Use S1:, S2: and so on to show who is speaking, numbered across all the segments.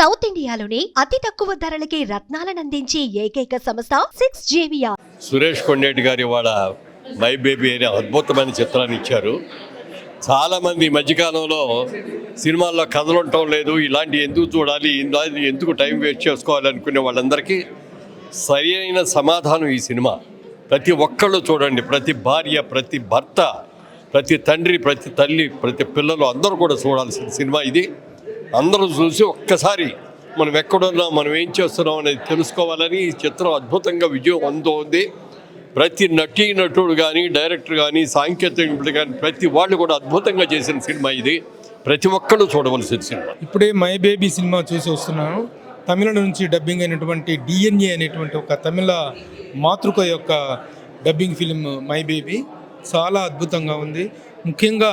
S1: South ఇండియాలోని అతి తక్కువ ధరలకి రత్నాలనందించే ఏకైక సంస్థ 6JVR.
S2: సురేష్ కొండేటి గారి వాళ్ళ మై బేబీ అనే అద్భుతమైన చిత్రాన్ని ఇచ్చారు. చాలామంది ఈ మధ్యకాలంలో సినిమాల్లో కథలు ఉండటం లేదు, ఇలాంటి ఎందుకు చూడాలి, ఇలాంటి ఎందుకు టైం వేస్ట్ చేసుకోవాలి అనుకునే వాళ్ళందరికీ సరి అయిన సమాధానం ఈ సినిమా. ప్రతి ఒక్కళ్ళు చూడండి, ప్రతి భార్య, ప్రతి భర్త, ప్రతి తండ్రి, ప్రతి తల్లి, ప్రతి పిల్లలు అందరూ కూడా చూడాల్సిన సినిమా ఇది. అందరూ చూసి ఒక్కసారి మనం ఎక్కడున్నాం, మనం ఏం చేస్తున్నాం అనేది తెలుసుకోవాలని ఈ చిత్రం అద్భుతంగా విజయం అందుతోంది. ప్రతి నటుడు కానీ, డైరెక్టర్ కానీ, సాంకేతిక నిపుణులు కానీ ప్రతి వాళ్ళు కూడా అద్భుతంగా చేసిన సినిమా ఇది. ప్రతి ఒక్కళ్ళు చూడవలసిన సినిమా.
S3: ఇప్పుడే మై బేబీ సినిమా చూసి వస్తున్నాను. తమిళ నుంచి డబ్బింగ్ అయినటువంటి DNA అనేటువంటి ఒక తమిళ మాతృక యొక్క డబ్బింగ్ ఫిలిం మై బేబీ చాలా అద్భుతంగా ఉంది. ముఖ్యంగా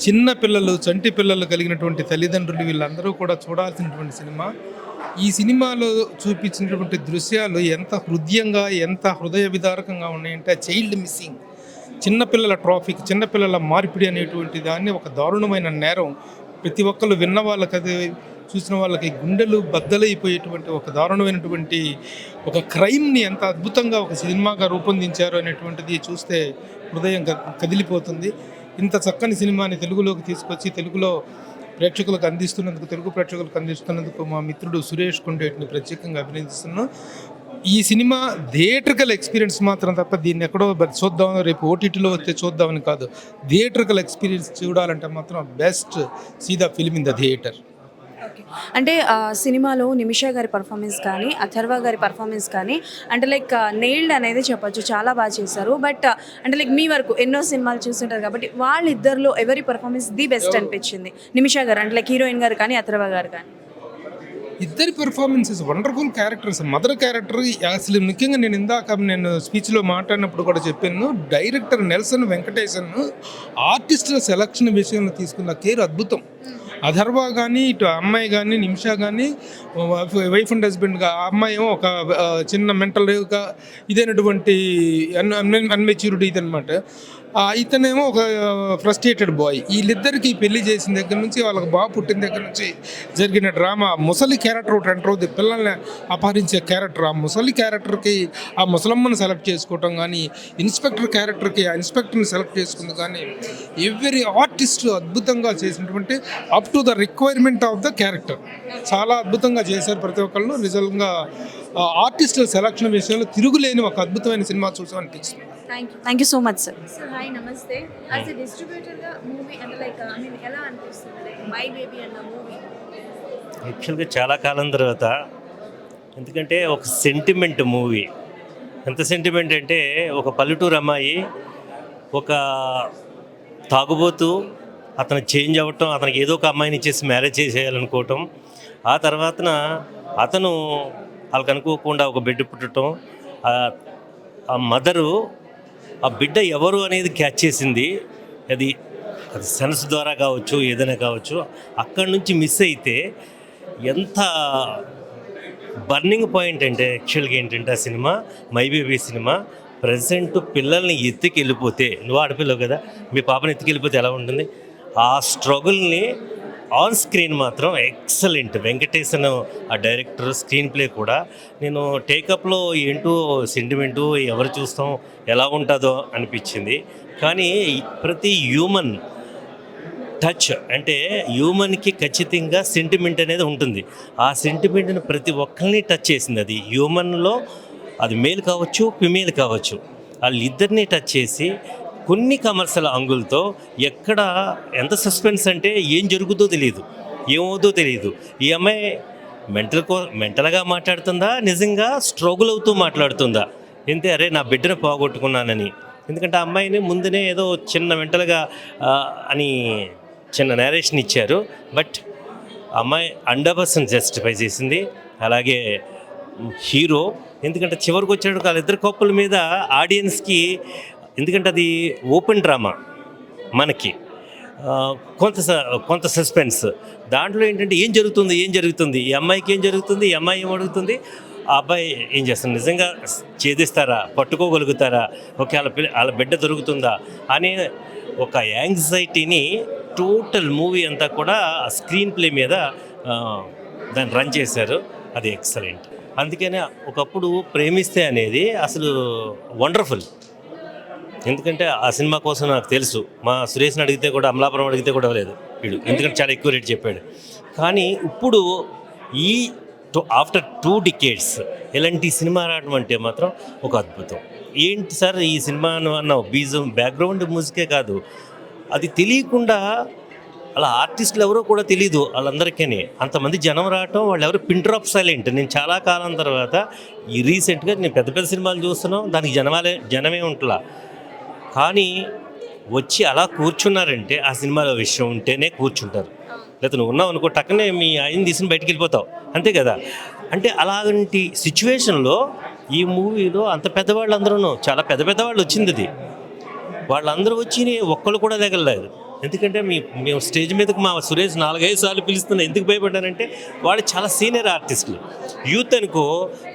S3: చిన్న పిల్లలు, చంటి పిల్లలు కలిగినటువంటి తల్లిదండ్రులు వీళ్ళందరూ కూడా చూడాల్సినటువంటి సినిమా. ఈ సినిమాలో చూపించినటువంటి దృశ్యాలు ఎంత హృదయంగా, ఎంత హృదయ విదారకంగా ఉన్నాయంటే చైల్డ్ మిస్సింగ్, చిన్నపిల్లల ట్రాఫిక్, చిన్నపిల్లల మార్పిడి అనేటువంటి దాన్ని ఒక దారుణమైన నేరం. ప్రతి ఒక్కరు విన్న వాళ్ళకి, అది చూసిన వాళ్ళకి గుండెలు బద్దలైపోయేటువంటి ఒక దారుణమైనటువంటి ఒక క్రైమ్ని ఎంత అద్భుతంగా ఒక సినిమాగా రూపొందించారు అనేటువంటిది చూస్తే హృదయం కదిలిపోతుంది. ఇంత చక్కని సినిమాని తెలుగులోకి తీసుకొచ్చి తెలుగు ప్రేక్షకులకు అందిస్తున్నందుకు మా మిత్రుడు సురేష్ కొండేటిని ప్రత్యేకంగా అభినందిస్తున్నాను. ఈ సినిమా థియేట్రికల్ ఎక్స్పీరియన్స్ మాత్రం తప్ప దీన్ని ఎక్కడో చూద్దాం, రేపు OTTలో వస్తే చూద్దామని కాదు. థియేట్రికల్ ఎక్స్పీరియన్స్ చూడాలంటే మాత్రం best see the film in the theatre.
S4: అంటే సినిమాలో నిమిషా గారి పర్ఫార్మెన్స్ కానీ, అథర్వ గారి పర్ఫార్మెన్స్ కానీ అంటే లైక్ నెయిల్డ్ అనేది చెప్పొచ్చు, చాలా బాగా చేశారు. బట్ అంటే లైక్ మీ వరకు ఎన్నో సినిమాలు చూస్తుంటారు కాబట్టి వాళ్ళిద్దరిలో ఎవరి పర్ఫార్మెన్స్ ది బెస్ట్ అనిపించింది? నిమిషా గారు అంటే లైక్ హీరోయిన్ గారు కానీ, అథర్వ గారు కానీ?
S3: ఇద్దరి performances wonderful characters. Mother character అసలు ముఖ్యంగా నేను స్పీచ్లో మాట్లాడినప్పుడు కూడా చెప్పాను, డైరెక్టర్ నెల్సన్ వెంకటేశన్ ఆర్టిస్టుల సెలక్షన్ విషయంలో తీసుకున్న కేర్ అద్భుతం. అథర్వ కానీ, ఇటు అమ్మాయి కానీ, నిమిషా కానీ, వైఫ్ అండ్ హస్బెండ్గా ఆ అమ్మాయి ఏమో ఒక చిన్న మెంటల్గా ఇదైనటువంటి అన్మెచ్యూరిటీ ఇదనమాట. ఇతనేమో ఒక ఫ్రస్ట్రేటెడ్ బాయ్. వీళ్ళిద్దరికి పెళ్లి చేసిన దగ్గర నుంచి, వాళ్ళకి బాబు పుట్టిన దగ్గర నుంచి జరిగిన డ్రామా. ముసలి క్యారెక్టర్ ఒకటి అంటారు, పిల్లల్ని అపహరించే క్యారెక్టర్. ఆ ముసలి క్యారెక్టర్కి ఆ ముసలమ్మను సెలెక్ట్ చేసుకోవటం కానీ, ఇన్స్పెక్టర్ క్యారెక్టర్కి ఆ ఇన్స్పెక్టర్ని సెలెక్ట్ చేసుకుంది కానీ, ఎవ్రీ ఆర్టిస్ట్ అద్భుతంగా చేసినటువంటి up to the requirement of the character చాలా అద్భుతంగా చేశారు ప్రతి ఒక్కళ్ళు. నిజంగా ఆర్టిస్టుల సెలక్షన్ విషయంలో తిరుగులేని ఒక అద్భుతమైన సినిమా చూసాం అనిపిస్తుంది.
S4: Thank you so much sir. Hi, నమస్తే. యాజ్ ఎ డిస్ట్రిబ్యూటర్గా మూవీ అంటే లైక్ ఎలా అనిపిస్తుంది లైక్ మై బేబీ అన్న మూవీ?
S5: యాక్చువల్గా చాలా కాలం తర్వాత, ఎందుకంటే ఒక సెంటిమెంట్ మూవీ. ఎంత సెంటిమెంట్ అంటే, ఒక పల్లెటూరు అమ్మాయి ఒక తాగుబోతూ అతను చేంజ్ అవ్వటం, అతనికి ఏదో ఒక అమ్మాయిని ఇచ్చేసి మ్యారేజ్ చేసేయాలనుకోవటం, ఆ తర్వాతన అతను వాళ్ళకి అనుకోకుండా ఒక బిడ్డ పుట్టడం, ఆ మదరు ఆ బిడ్డ ఎవరు అనేది క్యాచ్ చేసింది. అది సెన్స్ ద్వారా కావచ్చు, ఏదైనా కావచ్చు. అక్కడి నుంచి మిస్ అయితే ఎంత బర్నింగ్ పాయింట్ అంటే యాక్చువల్గా ఏంటంటే, ఆ cinema my baby cinema present పిల్లల్ని ఎత్తుకెళ్ళిపోతే, నువ్వు ఆడపిల్లవు కదా, మీ పాపని ఎత్తుకెళ్ళిపోతే ఎలా ఉంటుంది? ఆ స్ట్రగుల్ని ఆన్ స్క్రీన్ మాత్రం ఎక్సలెంట్. వెంకటేశన్ ఆ డైరెక్టర్, స్క్రీన్ ప్లే కూడా. నేను టేకప్లో ఏంటో సెంటిమెంటు ఎవరు చూస్తాం, ఎలా ఉంటుందో అనిపించింది. కానీ ప్రతి హ్యూమన్ టచ్ అంటే హ్యూమన్కి ఖచ్చితంగా సెంటిమెంట్ అనేది ఉంటుంది. ఆ సెంటిమెంట్ని ప్రతి ఒక్కరిని టచ్ చేసింది. అది హ్యూమన్లో, అది మేల్ కావచ్చు, ఫిమేల్ కావచ్చు, వాళ్ళిద్దరినీ టచ్ చేసి కొన్ని కమర్షియల్ అంగులతో ఎక్కడ ఎంత సస్పెన్స్ అంటే ఏం జరుగుతుందో తెలియదు, ఏమవుతుందో తెలియదు. ఈ అమ్మాయి మెంటల్గా మాట్లాడుతుందా, నిజంగా స్ట్రగుల్ అవుతూ మాట్లాడుతుందా, ఎంతే అరే నా బిడ్డను పోగొట్టుకున్నానని. ఎందుకంటే ఆ అమ్మాయిని ముందునే ఏదో చిన్న మెంటల్గా అని చిన్న నేరేషన్ ఇచ్చారు. బట్ అమ్మాయి 100% జస్టిఫై చేసింది. అలాగే హీరో, ఎందుకంటే చివరికి వచ్చేటప్పుడు వాళ్ళిద్దరు కప్పుల మీద ఆడియన్స్కి, ఎందుకంటే అది ఓపెన్ డ్రామా మనకి, కొంత సస్పెన్స్. దాంట్లో ఏంటంటే ఏం జరుగుతుంది, ఈ అమ్మాయికి ఏం జరుగుతుంది, ఈ అమ్మాయి ఏం అడుగుతుంది, ఆ అబ్బాయి ఏం చేస్తారు, నిజంగా ఛేదిస్తారా, పట్టుకోగలుగుతారా, ఓకే వాళ్ళ బిడ్డ దొరుకుతుందా అనే ఒక యాంగ్జైటీని టోటల్ మూవీ అంతా కూడా స్క్రీన్ ప్లే మీద దాన్ని రన్ చేశారు, అది ఎక్సలెంట్. అందుకనే ఒకప్పుడు ప్రేమిస్తే అనేది అసలు వండర్ఫుల్. ఎందుకంటే ఆ సినిమా కోసం నాకు తెలుసు, మా సురేష్ని అడిగితే కూడా, అమలాపురం అడిగితే కూడా లేదు వీడు, ఎందుకంటే చాలా ఎక్కువ రేట్ చెప్పాడు. కానీ ఇప్పుడు ఈ ఆఫ్టర్ 2 decades ఇలాంటి సినిమా రావడం అంటే మాత్రం ఒక అద్భుతం. ఏంటి సార్ ఈ సినిమాను అన్న బీజం బ్యాక్గ్రౌండ్ మ్యూజికే కాదు, అది తెలియకుండా అలా ఆర్టిస్టులు ఎవరో కూడా తెలియదు వాళ్ళందరికీ, అంతమంది జనం రావటం, వాళ్ళు ఎవరు పిన్ డ్రాప్ సైలెంట్. నేను చాలా కాలం తర్వాత ఈ రీసెంట్గా నేను పెద్ద పెద్ద సినిమాలు చూస్తున్నాం, దానికి జనమే ఉంటలా, కానీ వచ్చి అలా కూర్చున్నారంటే ఆ సినిమాలో విషయం ఉంటేనే కూర్చుంటారు. లేకపోతే నువ్వు ఉన్నావు అనుకో, టక్కనే మీ ఆయన తీసుకుని బయటికి వెళ్ళిపోతావు, అంతే కదా. అంటే అలాంటి సిచ్యువేషన్లో ఈ మూవీలో అంత పెద్దవాళ్ళందరూ, చాలా పెద్ద వాళ్ళు వచ్చింది అది, వాళ్ళందరూ వచ్చి ఒక్కళ్ళు కూడా తగలలేదు. ఎందుకంటే మేము స్టేజ్ మీదకి మా సురేష్ 4-5 సార్లు పిలుస్తున్నా. ఎందుకు భయపడ్డానంటే వాళ్ళు చాలా సీనియర్ ఆర్టిస్టులు. యూత్ అనుకో,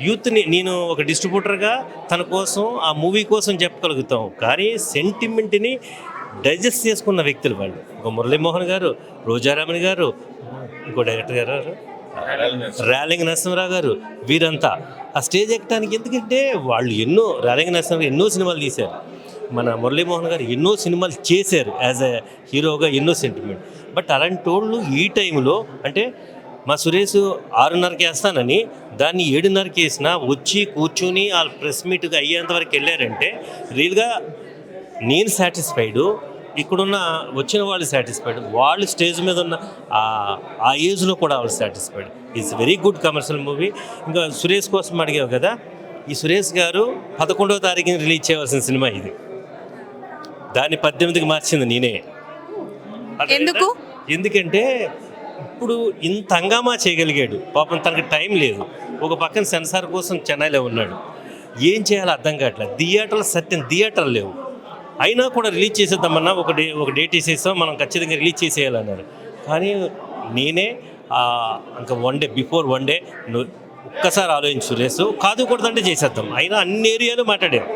S5: యూత్ని నేను ఒక డిస్ట్రిబ్యూటర్గా తన కోసం ఆ మూవీ కోసం చెప్పగలుగుతాం, కానీ సెంటిమెంట్ని డైజెస్ట్ చేసుకున్న వ్యక్తులు వాళ్ళు. ఒక మురళీమోహన్ గారు, రోజారామణి గారు, ఇంకో డైరెక్టర్ గారు రేలంగి నరసింహరావు గారు, వీరంతా ఆ స్టేజ్ ఎక్కడానికి. ఎందుకంటే వాళ్ళు రేలంగి నరసింహరావు ఎన్నో సినిమాలు తీశారు, మన మురళీమోహన్ గారు ఎన్నో సినిమాలు చేశారు యాజ్ ఎ హీరోగా, ఎన్నో సెంటిమెంట్. బట్ అలాంటి వాళ్ళు ఈ టైంలో, అంటే మా సురేష్ 6:30కి వేస్తానని దాన్ని 7:30కి వేసినా వచ్చి కూర్చుని ఆ ప్రెస్ మీట్గా అయ్యేంత వరకు వెళ్ళారంటే రియల్గా నేను సాటిస్ఫైడ్, ఇక్కడున్న వచ్చిన వాళ్ళు సాటిస్ఫైడ్, వాళ్ళు స్టేజ్ మీద ఉన్న ఆ ఏజ్లో కూడా వాళ్ళు satisfied. It's very good commercial movie. ఇంకా సురేష్ కోసం అడిగావు కదా, ఈ సురేష్ గారు 11వ తారీఖున రిలీజ్ చేయవలసిన సినిమా ఇది, దాన్ని 18కి మార్చింది నేనే. ఎందుకంటే ఇప్పుడు ఇంత హంగామా చేయగలిగాడు, పాపం తనకి టైం లేదు, ఒక పక్కన సెన్సార్ కోసం చెన్నైలో ఉన్నాడు, ఏం చేయాలో అర్థం కావట్లేదు. థియేటర్లు లేవు, అయినా కూడా రిలీజ్ చేసేద్దామన్నా ఒక డేట్ వేసేస్తాం, మనం ఖచ్చితంగా రిలీజ్ చేసేయాలన్నారు. కానీ నేనే ఇంకా 1 day బిఫోర్ 1 day ఒక్కసారి ఆలోచించి సురేష్ కాదు కూడదంటే చేసేద్దాం, అయినా అన్ని ఏరియాలు మాట్లాడాం.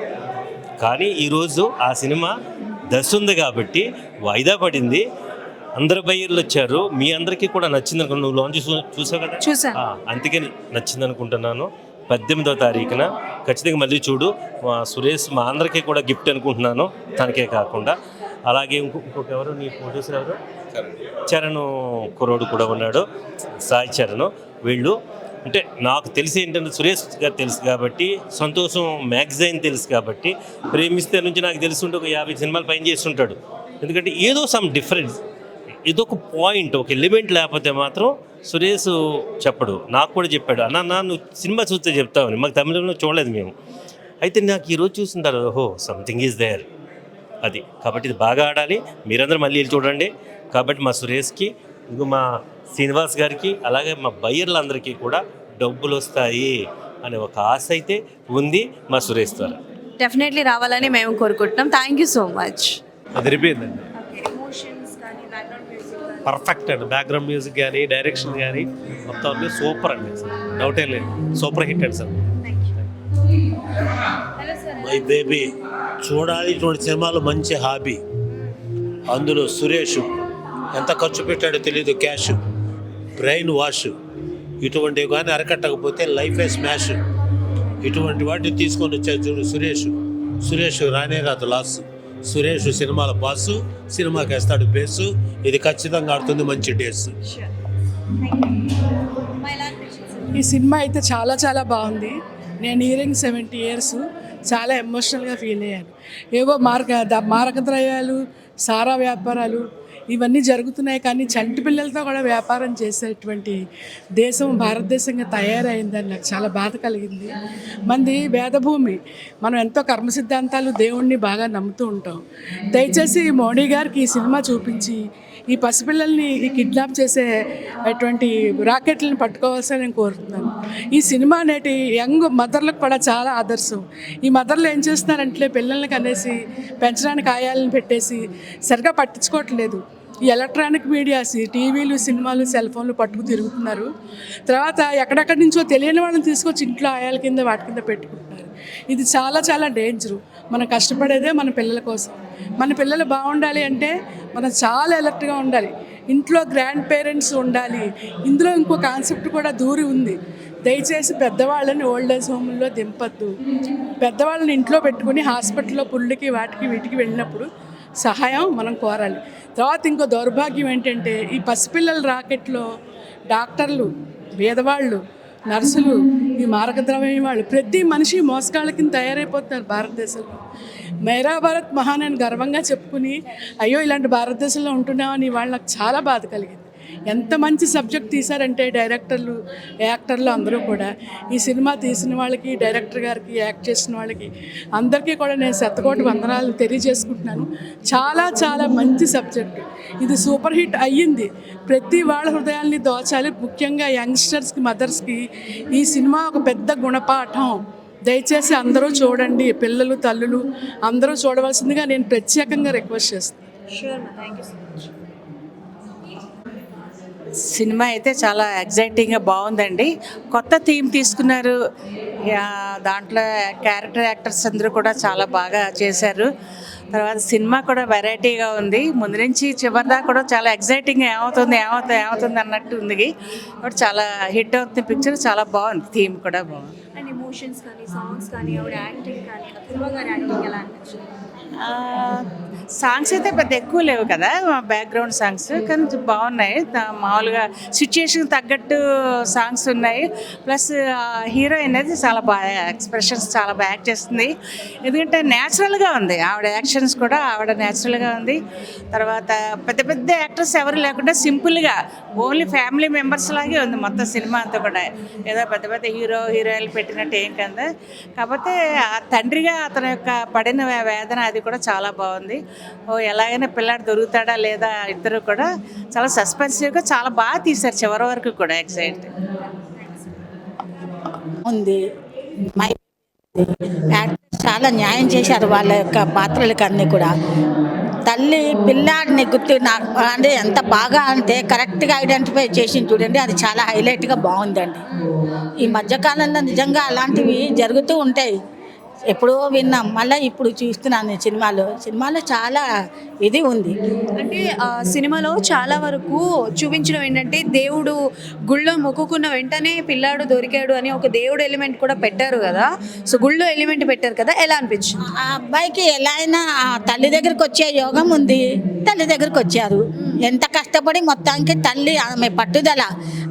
S5: కానీ ఈరోజు ఆ సినిమా దశ ఉంది కాబట్టి వాయిదా పడింది, అందరు బయ్యర్లు వచ్చారు, మీ అందరికీ కూడా నచ్చింది అనుకున్నాను. నువ్వు లాంచ్ చూసావు కదా?
S4: చూసాను.
S5: అందుకే నచ్చింది అనుకుంటున్నాను. 18వ తారీఖున ఖచ్చితంగా మళ్ళీ చూడు. మా సురేష్ మా అందరికీ కూడా గిఫ్ట్ అనుకుంటున్నాను, తనకే కాకుండా. అలాగే ఇంకొక ఎవరు నీ ప్రొడ్యూసర్ ఎవరు, చరణ్ కుర్రోడు కూడా ఉన్నాడు, సాయి చరణ్. వీళ్ళు అంటే నాకు తెలిసి ఏంటంటే సురేష్ గారు తెలుసు కాబట్టి, సంతోషం మ్యాగజైన్ తెలుసు కాబట్టి, ప్రేమిస్తే నుంచి నాకు తెలుసుంటే ఒక 50 సినిమాలు పైన చేస్తుంటాడు. ఎందుకంటే ఏదో సమ్ డిఫరెన్స్, ఏదో ఒక పాయింట్, ఒక ఎలిమెంట్ లేకపోతే మాత్రం సురేష్ చెప్పడు. నాకు కూడా చెప్పాడు, అన్న నువ్వు సినిమా చూస్తే చెప్తావని. మాకు తమిళంలో చూడలేదు మేము. అయితే నాకు ఈరోజు చూసిన తర్వాత ఓహో సంథింగ్ ఈజ్ దేర్ అది. కాబట్టి ఇది బాగా ఆడాలి, మీరందరూ మళ్ళీ వెళ్ళి చూడండి. కాబట్టి మా సురేష్కి, ఇంకో మా శ్రీనివాస్ గారికి, అలాగే మా బయ్యర్లందరికీ కూడా డబ్బులు వస్తాయి అనే ఒక ఆశ అయితే ఉంది మా సురేష్ ద్వారా.
S4: డెఫినెట్లీ రావాలని మేము కోరుకుంటున్నాం. Thank you so much.
S6: అదిరిపోయిందండి, పర్ఫెక్ట్ అండి. బ్యాక్గ్రౌండ్ మ్యూజిక్ కానీ, డైరెక్షన్ కానీ మొత్తం అన్నీ సూపర్ అండి, డౌటే లేదు, సూపర్ హిట్ అండి సార్.
S7: మై బేబీ చూడాలి, ఇటువంటి సినిమాలు మంచి హాబీ. అందులో సురేష్ ఎంత ఖర్చు పెట్టాడో తెలియదు, క్యాష్, బ్రెయిన్ వాష్, ఇటువంటివి కానీ అరకట్టకపోతే లైఫే స్మాష్. ఇటువంటి వాటిని తీసుకొని వచ్చారు చూడు సురేష్ రానే రాదు లాస్. సురేష్ సినిమాల బాసు, సినిమాకి వేస్తాడు బేసు. ఇది ఖచ్చితంగా ఆడుతుంది మంచి డేస్.
S8: ఈ సినిమా అయితే చాలా చాలా బాగుంది. నేను నియరింగ్ 70 years, చాలా ఎమోషనల్గా ఫీల్ అయ్యాను. ఏవో మారకద్రవ్యాలు, సారా వ్యాపారాలు ఇవన్నీ జరుగుతున్నాయి, కానీ చంటి పిల్లలతో కూడా వ్యాపారం చేసేటువంటి దేశం భారతదేశంగా తయారైందని నాకు చాలా బాధ కలిగింది. మంది వేదభూమి, మనం ఎంతో కర్మ సిద్ధాంతాలు, దేవుణ్ణి బాగా నమ్ముతూ ఉంటాం. దయచేసి మోడీ గారికి ఈ సినిమా చూపించి ఈ పసిపిల్లల్ని ఈ కిడ్నాప్ చేసే అటువంటి రాకెట్లను పట్టుకోవాల్సి నేను కోరుతున్నాను. ఈ సినిమా నేటి యంగ్ మదర్లకు కూడా చాలా ఆదర్శం. ఈ మదర్లు ఏం చేస్తున్నారంటే పిల్లల్ని కనేసి పెంచడానికి ఆయాలను పెట్టేసి సరిగా పట్టించుకోవట్లేదు. ఈ ఎలక్ట్రానిక్ మీడియాస్, టీవీలు, సినిమాలు, సెల్ ఫోన్లు పట్టుకు తిరుగుతున్నారు. తర్వాత ఎక్కడెక్కడి నుంచో తెలియని వాళ్ళని తీసుకొచ్చి ఇంట్లో ఆయాల కింద వాటి కింద పెట్టుకుంటున్నారు. ఇది చాలా చాలా డేంజరు. మనం కష్టపడేదే మన పిల్లల కోసం. మన పిల్లలు బాగుండాలి అంటే మనం చాలా అలర్ట్గా ఉండాలి. ఇంట్లో గ్రాండ్ పేరెంట్స్ ఉండాలి. ఇందులో ఇంకో కాన్సెప్ట్ కూడా దూరి ఉంది. దయచేసి పెద్దవాళ్ళని ఓల్డ్ ఏజ్ హోమ్లో దింపద్దు. పెద్దవాళ్ళని ఇంట్లో పెట్టుకుని హాస్పిటల్లో పుళ్ళకి వాటికి వీటికి వెళ్ళినప్పుడు సహాయం మనం కోరాలి. తర్వాత ఇంకో దౌర్భాగ్యం ఏంటంటే ఈ పసిపిల్లల రాకెట్లో డాక్టర్లు, పేదవాళ్ళు, నర్సులు, ఈ మారకద్రవ్యం వాళ్ళు ప్రతి మనిషి మోసగాళ్ళ కింద తయారైపోతున్నారు భారతదేశంలో. మేరా భారత్ మహాన్ అని గర్వంగా చెప్పుకుని అయ్యో ఇలాంటి భారతదేశంలో ఉంటున్నామని వాళ్ళు నాకు చాలా బాధ కలిగింది. ఎంత మంచి సబ్జెక్ట్ తీశారంటే డైరెక్టర్లు, యాక్టర్లు అందరూ కూడా. ఈ సినిమా తీసిన వాళ్ళకి, డైరెక్టర్ గారికి, యాక్ట్ చేసిన వాళ్ళకి అందరికీ కూడా నేను శతకోటి వందనాలు తెలియజేసుకుంటున్నాను. చాలా చాలా మంచి సబ్జెక్ట్. ఇది సూపర్ హిట్ అయ్యింది. ప్రతి వాళ్ళ హృదయాల్ని దోచాలి. ముఖ్యంగా యంగ్స్టర్స్కి, మదర్స్కి ఈ సినిమా ఒక పెద్ద గుణపాఠం. దయచేసి అందరూ చూడండి. పిల్లలు, తల్లులు అందరూ చూడవలసిందిగా నేను ప్రత్యేకంగా రిక్వెస్ట్ చేస్తాను.
S9: సినిమా అయితే చాలా ఎగ్జైటింగ్గా బాగుందండి. కొత్త థీమ్ తీసుకున్నారు. దాంట్లో క్యారెక్టర్ యాక్టర్స్ అందరూ కూడా చాలా బాగా చేశారు. తర్వాత సినిమా కూడా వెరైటీగా ఉంది. ముందు నుంచి చివరి దాకా కూడా చాలా ఎగ్జైటింగ్గా ఏమవుతుంది అన్నట్టు ఉంది. కాబట్టి చాలా హిట్ అవుతుంది పిక్చర్. చాలా బాగుంది. థీమ్ కూడా బాగుంది.
S4: అండ్ ఎమోషన్స్ కానీ, సాంగ్స్ కానీ, ఆవిడ యాక్టింగ్ కానీ, అథర్వ గారి యాక్టింగ్ ఎలా అనిపించింది?
S9: సాంగ్స్ అయితే పెద్ద ఎక్కువ లేవు కదా, బ్యాక్గ్రౌండ్ సాంగ్స్, కానీ బాగున్నాయి. మామూలుగా సిచ్యుయేషన్ తగ్గట్టు సాంగ్స్ ఉన్నాయి. ప్లస్ హీరోయిన్ అనేది చాలా బాగా ఎక్స్ప్రెషన్స్ చాలా బాగా యాక్ట్ చేస్తుంది. ఎందుకంటే న్యాచురల్గా ఉంది ఆవిడ యాక్షన్స్ కూడా. ఆవిడ న్యాచురల్గా ఉంది. తర్వాత పెద్ద పెద్ద యాక్టర్స్ ఎవరు లేకుండా సింపుల్గా ఓన్లీ ఫ్యామిలీ మెంబర్స్ లాగే ఉంది మొత్తం సినిమా అంతా కూడా. ఏదో పెద్ద పెద్ద హీరోయిన్లు పెట్టినట్టు ఏం కదా. కాకపోతే ఆ తండ్రిగా అతని యొక్క పడిన వేదన అది కూడా చాలా బాగుంది. ఎలాగైనా పిల్లాడు దొరుకుతాడా లేదా, ఇద్దరు కూడా చాలా సస్పెన్సివ్గా చాలా బాగా తీశారు చివరి వరకు కూడా. ఎక్సైట్
S10: ఉంది. చాలా న్యాయం చేశారు వాళ్ళ యొక్క పాత్రలకు అన్నీ కూడా. తల్లి పిల్లాడిని అంటే ఎంత బాగా అంటే కరెక్ట్గా ఐడెంటిఫై చేసి చూడండి, అది చాలా హైలైట్గా బాగుందండి. ఈ మధ్యకాలంలో నిజంగా అలాంటివి జరుగుతూ ఉంటాయి. ఎప్పుడో విన్నాం, మళ్ళీ ఇప్పుడు చూస్తున్నాను సినిమాలో చాలా ఇది ఉంది.
S4: అంటే సినిమాలో చాలా వరకు చూపించడం ఏంటంటే దేవుడు గుళ్ళో మొక్కుకున్న వెంటనే పిల్లాడు దొరికాడు అని ఒక దేవుడు ఎలిమెంట్ కూడా పెట్టారు కదా. సో గుళ్ళో ఎలిమెంట్ పెట్టారు కదా, ఎలా అనిపించింది?
S10: ఆ అబ్బాయికి ఎలా అయినా ఆ తల్లి దగ్గరికి వచ్చే యోగం ఉంది. తల్లి దగ్గరికి వచ్చారు. ఎంత కష్టపడి మొత్తానికి తల్లి ఆమె పట్టుదల,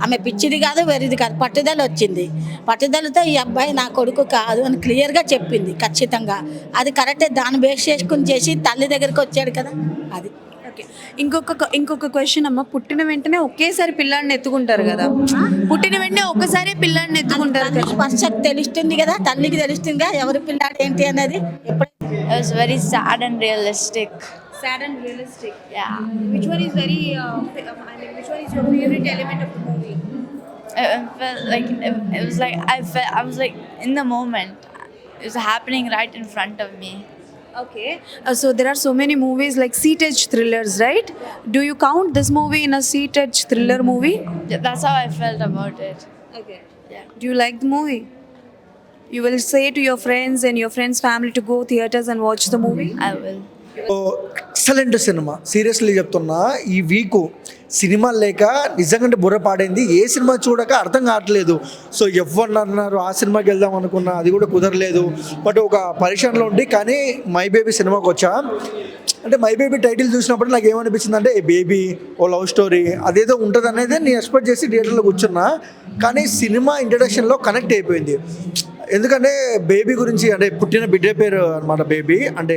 S10: ఆమె పిచ్చిది కాదు, వెరిది కాదు, పట్టుదల వచ్చింది. పట్టుదలతో ఈ అబ్బాయి నా కొడుకు కాదు అని క్లియర్గా చెప్పింది. ఖచ్చితంగా అది కరెక్టే. దాన్ని బేస్ చేసుకుని చేసి తల్లి దగ్గరికి వచ్చాడు కదా, అది.
S4: ఓకే, ఇంకొక క్వశ్చన్ అమ్మ. పుట్టిన వెంటనే ఒకేసారి పిల్లాడిని ఎత్తుకుంటారు కదా, పుట్టిన వెంటనే ఒక్కసారి పిల్లాడిని ఎత్తుకుంటారు కదా,
S10: ఫస్ట్ తెలుస్తుంది కదా, తల్లికి తెలుస్తుందిగా ఎవరు పిల్లాడు ఏంటి అనేది.
S11: It was very sad and realistic.
S4: Sad and realistic.
S11: Yeah.
S4: Which one is very which one is your favorite element of the movie?
S11: It felt like it was like I was like in the moment. It was happening right in front of me.
S4: Okay. So there are so many movies like seat-edge thrillers, right? Do you count this movie in a seat-edge thriller movie?
S11: Yeah, that's how I felt about it.
S4: Okay.
S11: Yeah.
S4: Do you like the movie? You will say to your friends and your friends' family to go theaters and watch the movie?
S11: I will.
S12: Excellent cinema. Seriously చెప్తున్నా, ఈ week cinema లేక నిజంగా బుర్ర పాడైంది. ఏ cinema చూడక అర్థం కావట్లేదు. So ఎవరు అన్నారు ఆ సినిమాకి వెళ్దాం అనుకున్నా, అది కూడా కుదరలేదు. బట్ ఒక పరిశ్రమలో ఉండి కానీ మై బేబీ సినిమాకి వచ్చా. అంటే మై బేబీ టైటిల్ చూసినప్పుడు నాకు ఏమనిపించింది అంటే బేబీ ఓ లవ్ స్టోరీ అదేదో ఉంటుంది అనేది నేను ఎక్స్పెక్ట్ చేసి థియేటర్లో కూర్చున్నా. కానీ సినిమా ఇంట్రడక్షన్లో కనెక్ట్ అయిపోయింది. ఎందుకంటే బేబీ గురించి, అంటే పుట్టిన బిడ్డ పేరు అనమాట బేబీ. అంటే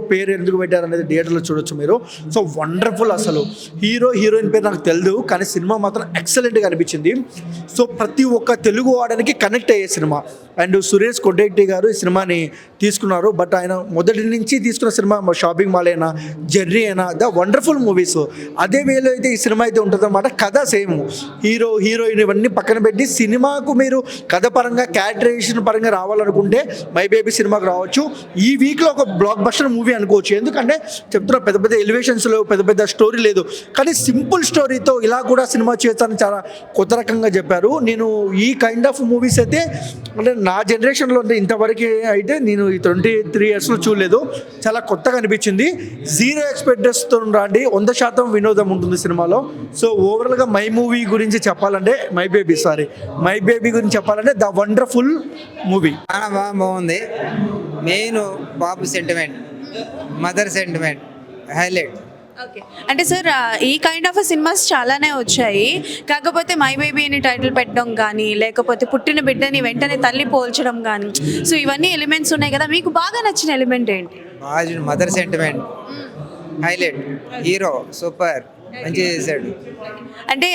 S12: పేరు ఎందుకు పెట్టారు అనేది థియేటర్లో చూడొచ్చు మీరు. So wonderful. అసలు హీరోయిన్ పేరు నాకు తెలియదు, కానీ సినిమా మాత్రం ఎక్సలెంట్గా అనిపించింది. సో ప్రతి ఒక్క తెలుగు వాడానికి కనెక్ట్ అయ్యే సినిమా. అండ్ సురేష్ కొడ్డెట్టి గారు ఈ సినిమాని తీసుకున్నారు. బట్ ఆయన మొదటి నుంచి తీసుకున్న సినిమా షాపింగ్ మాల్ అయినా, జర్నీ అయినా, ద వండర్ఫుల్ మూవీస్. అదే వేలో అయితే ఈ సినిమా అయితే ఉంటుంది అనమాట. కథ సేమ్, హీరోయిన్ ఇవన్నీ పక్కన పెట్టి సినిమాకు మీరు కథ పరంగా క్యారెక్టరైజేషన్ పరంగా రావాలనుకుంటే మై బేబీ సినిమాకి రావచ్చు. ఈ వీక్లో ఒక బ్లాక్ బస్టర్ మూవీ అనుకోవచ్చు. ఎందుకంటే చెప్తున్నా పెద్ద పెద్ద ఎలివేషన్స్ లేవు, పెద్ద పెద్ద స్టోరీ లేదు, కానీ సింపుల్ స్టోరీతో ఇలా కూడా సినిమా చేస్తానని చాలా కొత్త రకంగా చెప్పారు. నేను ఈ కైండ్ ఆఫ్ మూవీస్ అయితే అంటే నా జనరేషన్లో అంటే ఇంతవరకు అయితే నేను ఈ 23 ఇయర్స్లో చూడలేదు. చాలా కొత్తగా అనిపించింది. 0 ఎక్స్పెక్టేషన్తో రండి, 100% వినోదం ఉంటుంది సినిమాలో. సో ఓవరాల్గా మై బేబీ గురించి చెప్పాలంటే ద వండర్ఫుల్ మూవీ.
S13: చాలా బాగుంది. మెయిన్ బాబు sentiment, mother sentiment highlight.
S4: Okay, అంటే సార్ ఈ కైండ్ ఆఫ్ సినిమాస్ చాలానే వచ్చాయి. కాకపోతే మై బేబీ అని టైటిల్ పెట్టడం కానీ, లేకపోతే పుట్టిన బిడ్డని వెంటనే తల్లి పోల్చడం కానీ, సో ఇవన్నీ ఎలిమెంట్స్ ఉన్నాయి కదా, మీకు బాగా నచ్చిన ఎలిమెంట్ ఏంటి?
S13: బాగా mother sentiment highlight. Hero super, మంచిగా చేశాడు.
S4: అంటే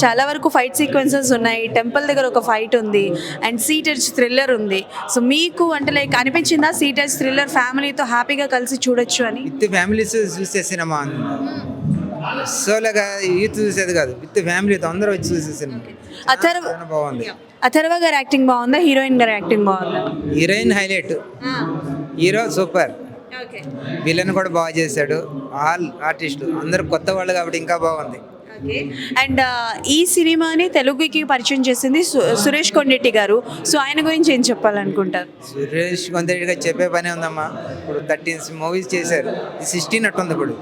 S4: చాలా వరకు ఫైట్ సీక్వెన్సెస్ ఉన్నాయి, టెంపుల్ దగ్గర ఒక ఫైట్ ఉంది, అండ్ సీటెడ్జ్ థ్రిల్లర్ ఉంది. సో మీకు అంటే లైక్ అనిపించిందా సీటెడ్జ్ థ్రిల్లర్ ఫ్యామిలీతో హ్యాపీగా కలిసి చూడొచ్చు అని?
S13: విత్ ఫ్యామిలీస్ చూసే సినిమా, సోలోగా యూత్ చూసేది కాదు, విత్ ఫ్యామిలీతో అందరూ వచ్చి చూసే సినిమా. బాగుంది.
S4: అథర్వ గారి యాక్టింగ్ బాగుందా, హీరోయిన్ గారి యాక్టింగ్ బాగుందా?
S13: Heroine highlight, hero super, villain కూడా బాగా చేశాడు. ఆల్ ఆర్టిస్టులు అందరూ కొత్త వాళ్ళు కాబట్టి ఇంకా బాగుంది.
S4: అండ్ ఈ సినిమాని తెలుగుకి పరిచయం చేసింది సురేష్ కొండెట్టి గారు. సో ఆయన గురించి ఏం చెప్పాలనుకుంటారు?
S13: సురేష్ కొందరిగా చెప్పే పనే ఉందమ్మా. ఇప్పుడు 13 మూవీస్ చేశారు, 16 అట్టుంది. ఇప్పుడు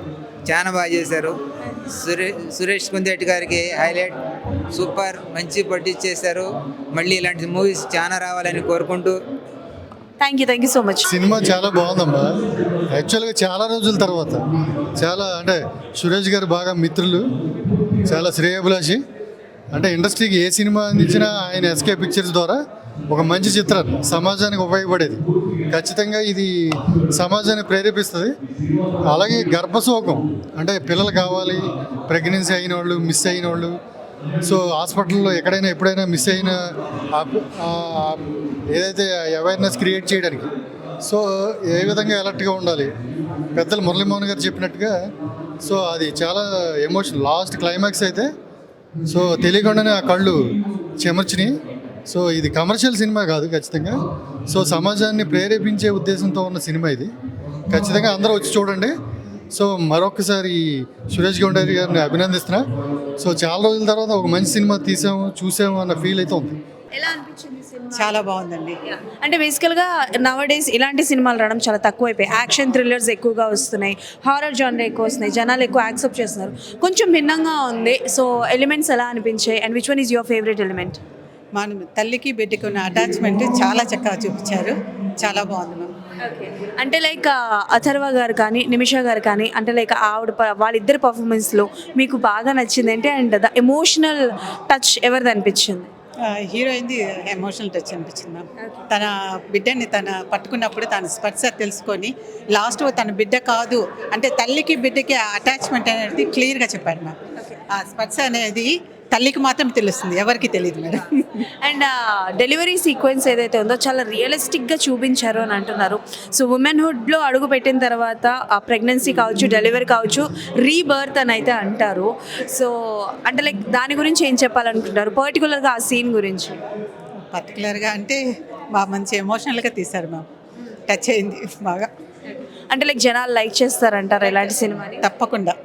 S13: చాలా బాగా చేశారు. సురేష్ కొందరెడ్డి గారికి హైలైట్, సూపర్, మంచి పట్టించేశారు. మళ్ళీ ఇలాంటి మూవీస్ చాలా రావాలని కోరుకుంటూ
S4: thank you so much.
S14: Cinema చాలా బాగుందమ్మా. యాక్చువల్గా చాలా రోజుల తర్వాత చాలా అంటే సురేష్ గారు బాగా మిత్రులు, చాలా శ్రేయోభిలాషి. అంటే ఇండస్ట్రీకి ఏ సినిమా అందించినా ఆయన ఎస్కే పిక్చర్స్ ద్వారా ఒక మంచి చిత్రం సమాజానికి ఉపయోగపడేది. ఖచ్చితంగా ఇది సమాజాన్ని ప్రేరేపిస్తుంది. అలాగే గర్భశోకం అంటే పిల్లలు కావాలి, ప్రెగ్నెన్సీ అయిన వాళ్ళు, మిస్ అయిన వాళ్ళు, సో హాస్పిటల్లో ఎక్కడైనా ఎప్పుడైనా మిస్ అయిన ఏదైతే అవేర్నెస్ క్రియేట్ చేయడానికి, సో ఏ విధంగా అలర్ట్గా ఉండాలి పెద్దలు మురళీమోహన్ గారు చెప్పినట్టుగా. సో అది చాలా ఎమోషన్. లాస్ట్ క్లైమాక్స్ అయితే సో తెలియకుండానే ఆ కళ్ళు చెమర్చినాయి. సో ఇది కమర్షియల్ సినిమా కాదు ఖచ్చితంగా. సో సమాజాన్ని ప్రేరేపించే ఉద్దేశంతో ఉన్న సినిమా ఇది. ఖచ్చితంగా అందరూ వచ్చి చూడండి. సో మరొకసారి సురేష్ కొండరెడ్డి గారిని అభినందిస్తున్నా. సో చాలా రోజుల తర్వాత ఒక మంచి సినిమా చూసాము అన్న ఫీల్ అయితే ఉంది.
S4: ఎలా అనిపించింది సినిమా?
S9: చాలా బాగుందండి.
S4: అంటే బేసికల్గా నవడేస్ ఇలాంటి సినిమాలు రావడం చాలా తక్కువైపోయాయి. యాక్షన్ థ్రిల్లర్స్ ఎక్కువగా వస్తున్నాయి, హారర్ జానర్ ఎక్కువ వస్తున్నాయి, జనాలు ఎక్కువ యాక్సెప్ట్ చేస్తున్నారు. కొంచెం భిన్నంగా ఉంది. సో ఎలిమెంట్స్ ఎలా అనిపించాయి and which one is your favourite element?
S9: మన తల్లికి బిడ్డకి ఉన్న అటాచ్మెంట్ చాలా చక్కగా చూపించారు. చాలా బాగుంది మ్యామ్.
S4: అంటే లైక్ అథర్వ గారు కానీ నిమిషా గారు కానీ, అంటే లైక్ వాళ్ళిద్దరి పర్ఫార్మెన్స్లో మీకు బాగా నచ్చింది ఏంటి అండ్ ద ఎమోషనల్ టచ్ ఎవరిది అనిపించింది?
S9: హీరోయిన్ది ఎమోషనల్ టచ్ అనిపించింది మ్యామ్. తన బిడ్డని తన పట్టుకున్నప్పుడు తన స్పర్శ తెలుసుకొని లాస్ట్ తన బిడ్డ కాదు అంటే తల్లికి బిడ్డకి అటాచ్మెంట్ అనేది క్లియర్గా చెప్పాడు మ్యామ్. ఆ స్పర్శ అనేది తల్లికి మాత్రం తెలుస్తుంది, ఎవరికి తెలియదు మేడం.
S4: అండ్ డెలివరీ సీక్వెన్స్ ఏదైతే ఉందో చాలా రియలిస్టిక్గా చూపించారు అని అంటున్నారు. సో ఉమెన్హుడ్లో అడుగు పెట్టిన తర్వాత ఆ ప్రెగ్నెన్సీ కావచ్చు, డెలివరీ కావచ్చు, రీబర్త్ అని అయితే అంటారు. సో అంటే లైక్ దాని గురించి ఏం చెప్పాలనుకుంటారు పర్టికులర్గా ఆ సీన్ గురించి?
S9: పర్టికులర్గా అంటే బాగా మంచి ఎమోషనల్గా తీశారు మ్యామ్. టచ్ అయింది బాగా.
S4: అంటే లైక్ జనాలు లైక్ చేస్తారంటారు ఇలాంటి సినిమాని?
S9: తప్పకుండా.